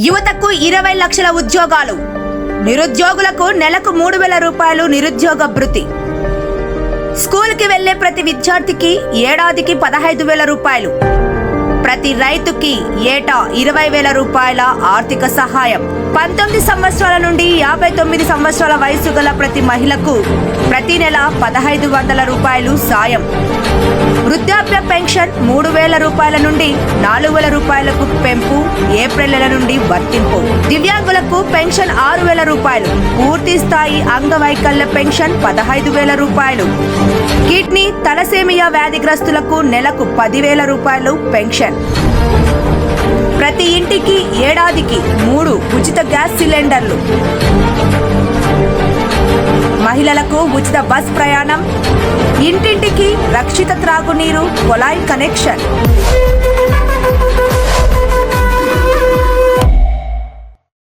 యువతకు 20 లక్షల ఉద్యోగాలు, నిరుద్యోగులకు నెలకు 3,000 రూపాయలు నిరుద్యోగ భృతి. స్కూల్కి వెళ్లే ప్రతి విద్యార్థికి ఏడాదికి 15,000 రూపాయలు. ప్రతి రైతుకి ఏటా 20,000 రూపాయల ఆర్థిక సహాయం. 19 సంవత్సరాల నుండి 59 సంవత్సరాల వయసు గల ప్రతి మహిళకు ప్రతి నెల 1,500 రూపాయలు సాయం. వృద్ధాప్య పెన్షన్ 3,000 రూపాయల నుండి 4,000 రూపాయలకు పెంపు ఏప్రిల్ నెల నుండి వర్తింపు. దివ్యాంగులకు పెన్షన్ 6,000 రూపాయలు. పూర్తి స్థాయి అంగవైకల్య పెన్షన్ 15,000 రూపాయలు. కిడ్నీ తలసేమియా వ్యాధిగ్రస్తులకు నెలకు 10,000 రూపాయలు పెన్షన్. ప్రతి ఇంటికి ఏడాదికి 3 ఉచిత గ్యాస్ సిలిండర్లు. మహిళలకు ఉచిత బస్ ప్రయాణం. ఇంటింటికి రక్షిత త్రాగునీరు, కొలాయి కనెక్షన్.